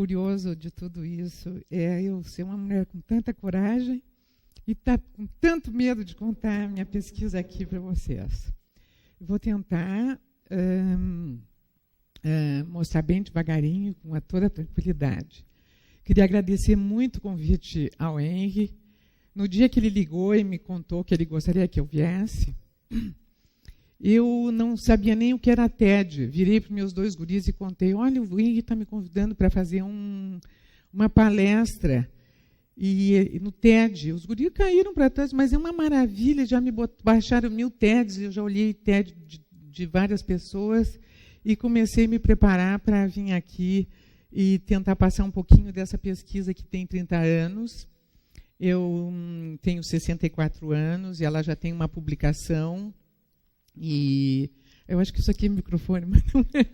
curioso de tudo isso é eu ser uma mulher com tanta coragem e estar com tanto medo de contar a minha pesquisa aqui para vocês. Vou tentar mostrar bem devagarinho, com toda a tranquilidade. Queria agradecer muito o convite ao Henry. No dia que ele ligou e me contou que ele gostaria que eu viesse, eu não sabia nem o que era TED. Virei para os meus 2 guris e contei, olha, o Henry está me convidando para fazer uma palestra no TED. Os guris caíram para trás, mas é uma maravilha, já me baixaram 1000 TEDs, eu já olhei TED de várias pessoas e comecei a me preparar para vir aqui e tentar passar um pouquinho dessa pesquisa que tem 30 anos. Eu tenho 64 anos e ela já tem uma publicação. E eu acho que isso aqui é microfone, mas não é.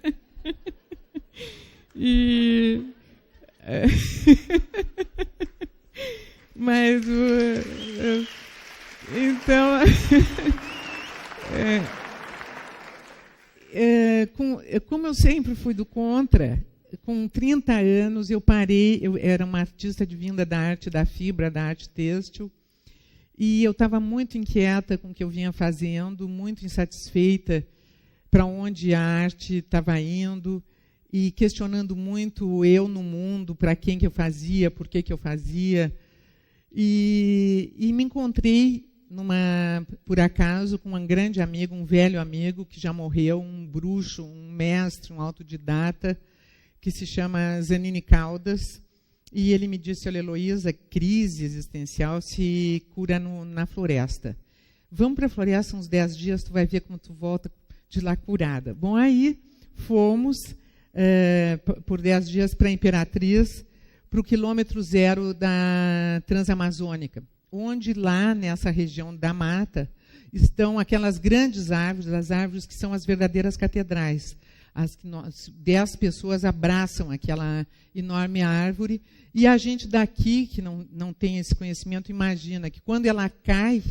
Mas então como eu sempre fui do contra, com 30 anos eu parei. Eu era uma artista advinda da arte da fibra, da arte têxtil, e eu estava muito inquieta com o que eu vinha fazendo, muito insatisfeita para onde a arte estava indo, e questionando muito eu no mundo, para quem que eu fazia, por que eu fazia. E me encontrei, por acaso, com um grande amigo, um velho amigo que já morreu, um bruxo, um mestre, um autodidata, que se chama Zanini Caldas. E ele me disse, olha, Heloísa, crise existencial se cura na floresta. Vamos para a floresta uns 10 dias, tu vai ver como tu volta de lá curada. Bom, aí fomos por 10 dias para a Imperatriz, para o quilômetro 0 da Transamazônica, onde lá nessa região da mata estão aquelas grandes árvores, as árvores que são as verdadeiras catedrais. 10 pessoas abraçam aquela enorme árvore, e a gente daqui, que não tem esse conhecimento, imagina que quando ela cai,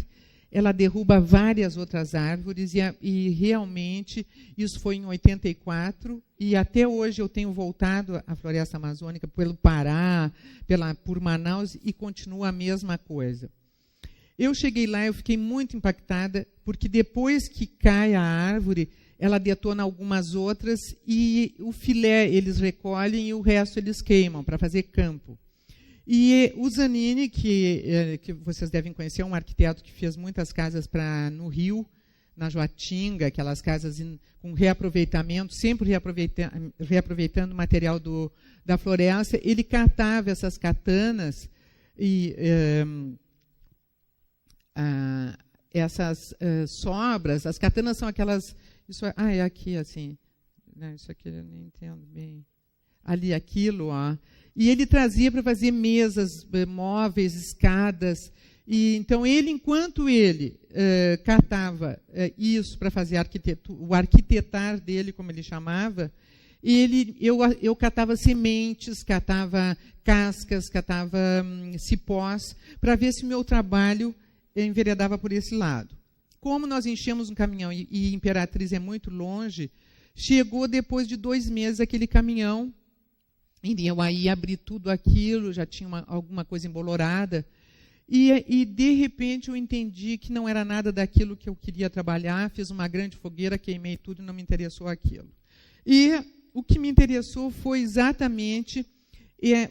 ela derruba várias outras árvores, e realmente isso foi em 84, e até hoje eu tenho voltado à floresta amazônica pelo Pará, por Manaus, e continua a mesma coisa. Eu cheguei lá, eu fiquei muito impactada, porque depois que cai a árvore, ela detona algumas outras, e o filé eles recolhem e o resto eles queimam para fazer campo. E o Zanini, que vocês devem conhecer, é um arquiteto que fez muitas casas no Rio, na Joatinga, aquelas casas com reaproveitamento, sempre reaproveitando o material da floresta. Ele catava essas katanas e essas sobras. As katanas são aquelas... é aqui, assim. Não, isso aqui eu não entendo bem. Ali, aquilo, ó. E ele trazia para fazer mesas, móveis, escadas. E então, enquanto ele catava isso para fazer o arquitetar dele, como ele chamava, eu catava sementes, catava cascas, catava cipós, para ver se o meu trabalho enveredava por esse lado. Como nós enchemos um caminhão e Imperatriz é muito longe, chegou depois de 2 meses aquele caminhão, e eu aí abri tudo aquilo, já tinha alguma coisa embolorada, e de repente eu entendi que não era nada daquilo que eu queria trabalhar, fiz uma grande fogueira, queimei tudo e não me interessou aquilo. E o que me interessou foi exatamente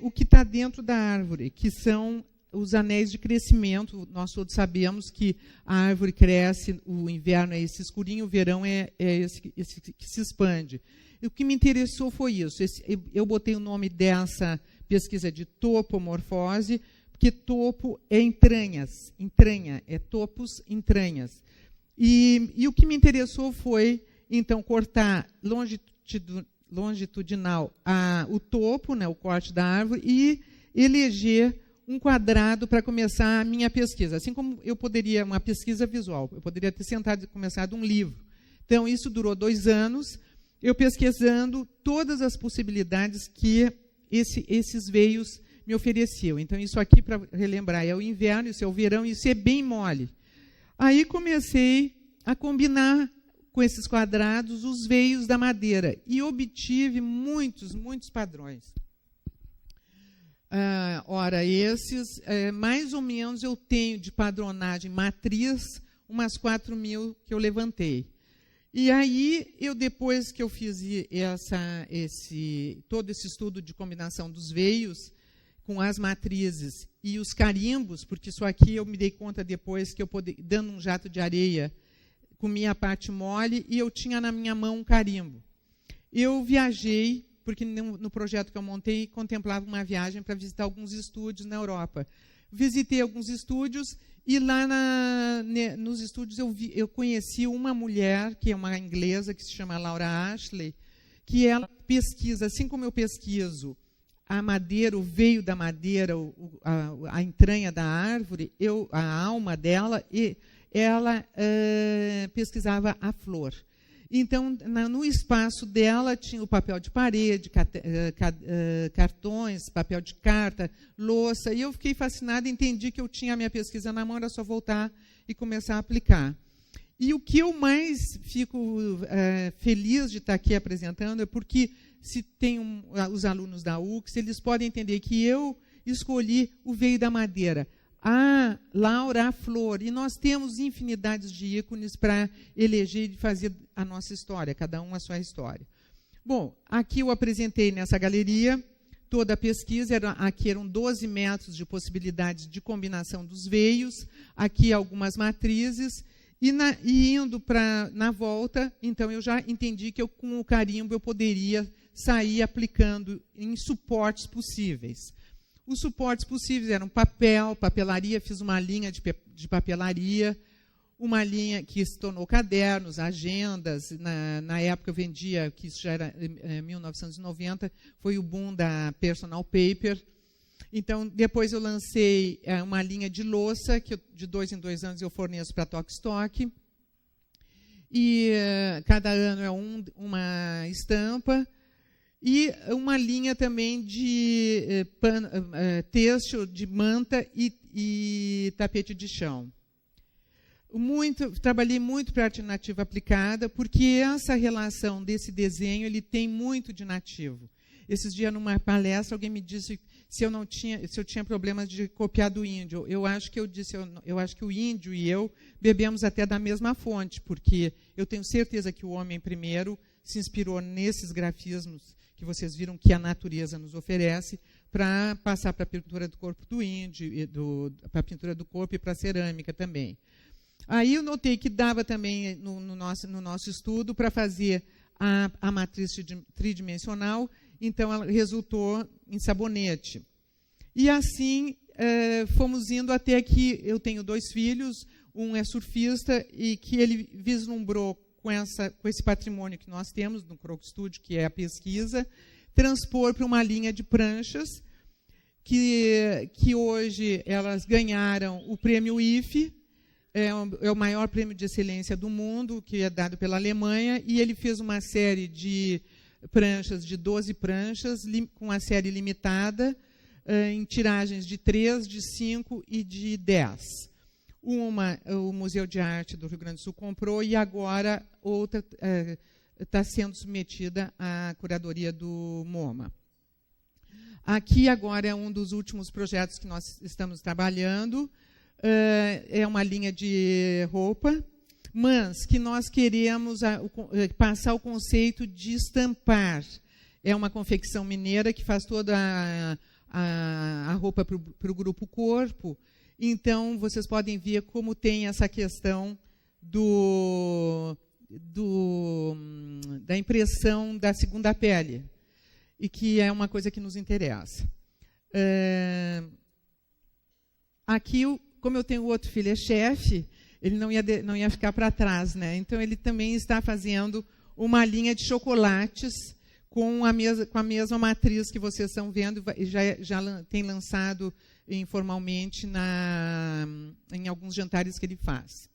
o que está dentro da árvore, que são os anéis de crescimento. Nós todos sabemos que a árvore cresce, o inverno é esse escurinho, o verão é esse que se expande. E o que me interessou foi isso. Eu botei o nome dessa pesquisa de topomorfose, porque topo é entranha, é topos, entranhas. E o que me interessou foi, então, cortar longitudinal o topo, né, o corte da árvore, e eleger um quadrado para começar a minha pesquisa. Assim como eu poderia, uma pesquisa visual, eu poderia ter sentado e começado um livro. Então, isso durou 2 anos, eu pesquisando todas as possibilidades que esses veios me ofereciam. Então, isso aqui, para relembrar, é o inverno, isso é o verão, isso é bem mole. Aí comecei a combinar com esses quadrados os veios da madeira e obtive muitos padrões. ora, esses, mais ou menos eu tenho de padronagem matriz umas 4.000 que eu levantei. E aí, depois que eu fiz todo esse estudo de combinação dos veios com as matrizes e os carimbos, porque isso aqui eu me dei conta depois que eu dando um jato de areia, comia a parte mole e eu tinha na minha mão um carimbo. Eu viajei, porque no projeto que eu montei, contemplava uma viagem para visitar alguns estúdios na Europa. Visitei alguns estúdios e lá nos estúdios eu conheci uma mulher, que é uma inglesa, que se chama Laura Ashley, que ela pesquisa, assim como eu pesquiso, a madeira, o veio da madeira, a entranha da árvore, a alma dela, e ela pesquisava a flor. Então, no espaço dela, tinha o papel de parede, cartões, papel de carta, louça, e eu fiquei fascinada, entendi que eu tinha a minha pesquisa na mão, era só voltar e começar a aplicar. E o que eu mais fico feliz de estar aqui apresentando é porque, se tem os alunos da UX, eles podem entender que eu escolhi o veio da madeira. A Laura, a flor, e nós temos infinidades de ícones para eleger e fazer a nossa história, cada um a sua história. Bom, aqui eu apresentei nessa galeria toda a pesquisa, aqui eram 12 métodos de possibilidades de combinação dos veios, aqui algumas matrizes, e indo na volta, então eu já entendi que com o carimbo eu poderia sair aplicando em suportes possíveis. Os suportes possíveis eram papel, papelaria, fiz uma linha de papelaria, uma linha que se tornou cadernos, agendas. Na época eu vendia, que isso já era em 1990, foi o boom da personal paper. Então, depois eu lancei uma linha de louça, que de 2 em 2 anos eu forneço para a Tok-Stock. E cada ano é uma estampa. E uma linha também de têxtil, de manta e tapete de chão. Trabalhei muito para arte nativa aplicada, porque essa relação desse desenho ele tem muito de nativo. Esses dias, numa palestra, alguém me disse se eu tinha problemas de copiar do índio. Eu acho que o índio e eu bebemos até da mesma fonte, porque eu tenho certeza que o homem primeiro se inspirou nesses grafismos que vocês viram que a natureza nos oferece, para passar para a pintura do corpo do índio, para a pintura do corpo e para a cerâmica também. Aí eu notei que dava também, no nosso estudo, para fazer a matriz tridimensional, então ela resultou em sabonete. E assim fomos indo até que eu tenho 2 filhos, um é surfista, e que ele vislumbrou com esse patrimônio que nós temos no Croco Studio, que é a pesquisa, transpor para uma linha de pranchas, que hoje elas ganharam o prêmio IFE, é o maior prêmio de excelência do mundo, que é dado pela Alemanha, e ele fez uma série de pranchas, de 12 pranchas, com a série limitada, em tiragens de 3, de 5 e de 10. Uma, o Museu de Arte do Rio Grande do Sul comprou, e agora outra está sendo submetida à curadoria do MoMA. Aqui agora é um dos últimos projetos que nós estamos trabalhando, é uma linha de roupa, mas que nós queremos passar o conceito de estampar. É uma confecção mineira que faz toda a roupa para o grupo Corpo. Então, vocês podem ver como tem essa questão da impressão da segunda pele, e que é uma coisa que nos interessa. Aqui, como eu tenho outro filho, é chefe, ele não ia ficar para trás, né? Então, ele também está fazendo uma linha de chocolates com a mesma matriz que vocês estão vendo, e já tem lançado informalmente em alguns jantares que ele faz.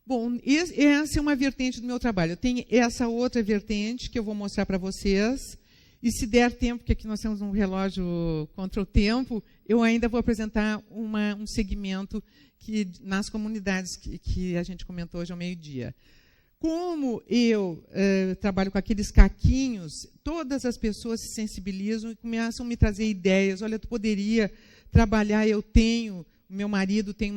Bom, essa é uma vertente do meu trabalho. Eu tenho essa outra vertente que eu vou mostrar para vocês, e se der tempo, porque aqui nós temos um relógio contra o tempo, eu ainda vou apresentar um segmento nas comunidades que a gente comentou hoje ao meio-dia. Como eu trabalho com aqueles caquinhos, todas as pessoas se sensibilizam e começam a me trazer ideias. Olha, tu poderia trabalhar, meu marido tem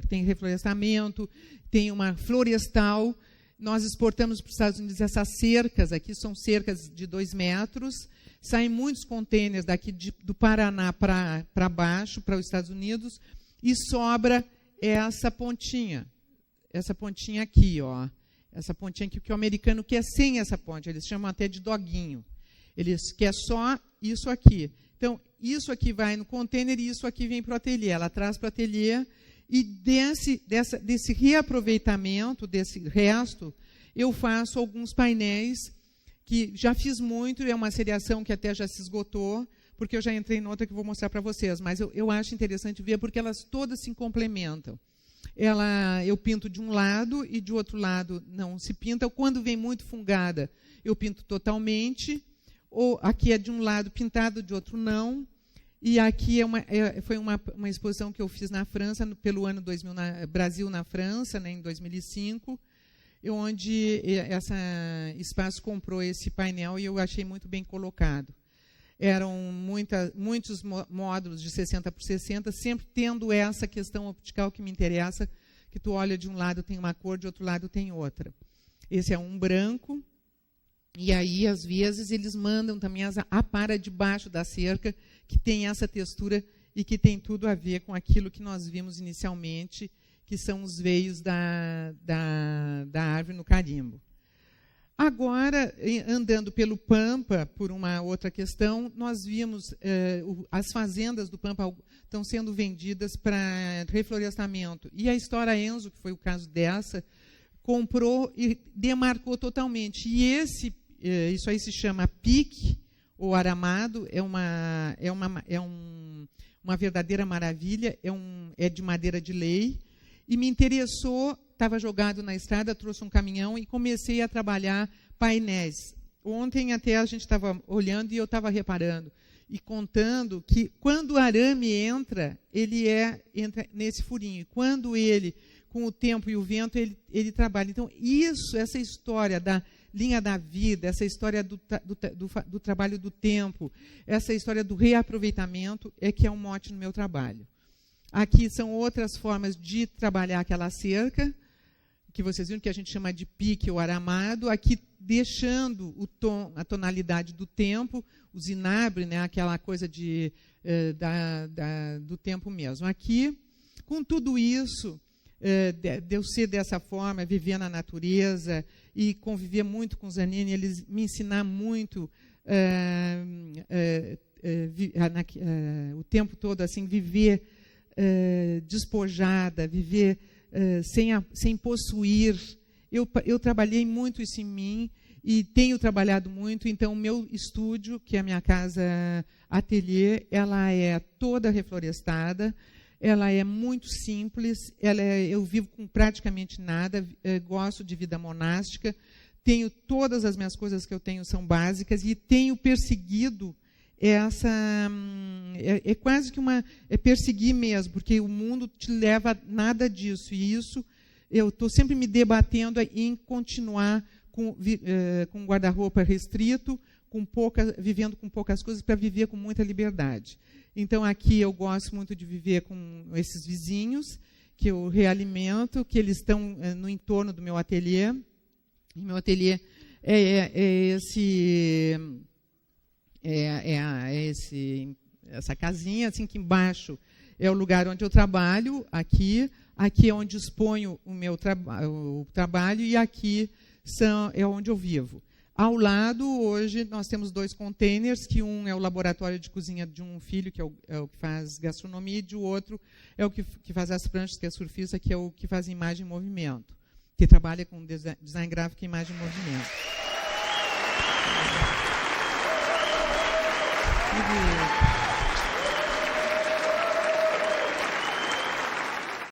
tem reflorestamento, tem uma florestal. Nós exportamos para os Estados Unidos essas cercas, aqui são cercas de 2 metros, saem muitos contêineres daqui do Paraná para baixo, para os Estados Unidos, e sobra essa pontinha aqui, ó. Essa pontinha aqui, que o americano quer sem essa ponte, eles chamam até de doguinho. Eles querem só isso aqui. Então, isso aqui vai no contêiner e isso aqui vem para o ateliê. Ela traz para o ateliê e desse reaproveitamento, desse resto, eu faço alguns painéis que já fiz muito, é uma seriação que até já se esgotou, porque eu já entrei em outra que eu vou mostrar para vocês, mas eu acho interessante ver porque elas todas se complementam. Eu pinto de um lado e de outro lado não se pinta. Quando vem muito fungada, eu pinto totalmente, ou aqui é de um lado pintado, de outro não. E aqui foi uma exposição que eu fiz na França, pelo ano 2000, Brasil na França, né, em 2005, onde esse espaço comprou esse painel e eu achei muito bem colocado. Eram muitos módulos de 60 por 60, sempre tendo essa questão optical que me interessa, que tu olha de um lado tem uma cor, de outro lado tem outra. Esse é um branco, e aí, às vezes, eles mandam também a para debaixo da cerca, que tem essa textura e que tem tudo a ver com aquilo que nós vimos inicialmente, que são os veios da árvore no carimbo. Agora, andando pelo Pampa, por uma outra questão, nós vimos as fazendas do Pampa estão sendo vendidas para reflorestamento. E a História Enzo, que foi o caso dessa, comprou e demarcou totalmente. E isso aí se chama pique, ou aramado, é uma verdadeira maravilha, é de madeira de lei, e me interessou. Estava jogado na estrada, trouxe um caminhão e comecei a trabalhar painéis. Ontem até a gente estava olhando e eu estava reparando e contando que quando o arame entra, entra nesse furinho. Quando ele, com o tempo e o vento, ele trabalha. Então, essa história da linha da vida, essa história do trabalho do tempo, essa história do reaproveitamento que é um mote no meu trabalho. Aqui são outras formas de trabalhar aquela cerca, que vocês viram que a gente chama de pique ou aramado, aqui deixando a tonalidade do tempo, o zinabre, né, aquela coisa do tempo mesmo. Aqui, com tudo isso, de eu ser dessa forma, viver na natureza e conviver muito com os Zanini, eles me ensinaram muito o tempo todo, assim, viver despojada, viver sem possuir. Eu trabalhei muito isso em mim e tenho trabalhado muito. Então, o meu estúdio, que é a minha casa ateliê, ela é toda reflorestada, ela é muito simples, eu vivo com praticamente nada, gosto de vida monástica, tenho todas as minhas coisas que eu tenho são básicas e tenho perseguido é quase que perseguir mesmo, porque o mundo te leva a nada disso, e isso eu estou sempre me debatendo em continuar com um guarda-roupa restrito, vivendo com poucas coisas, para viver com muita liberdade. Então, aqui eu gosto muito de viver com esses vizinhos, que eu realimento, que eles estão no entorno do meu ateliê. E meu ateliê essa casinha, assim, que embaixo é o lugar onde eu trabalho, aqui é onde exponho o meu trabalho, e aqui é onde eu vivo. Ao lado, hoje, nós temos 2 containers, que um é o laboratório de cozinha de um filho, que é o que faz gastronomia, e o outro é o que faz as pranchas, que é surfista, que é o que faz imagem em movimento, que trabalha com design gráfico e imagem em movimento.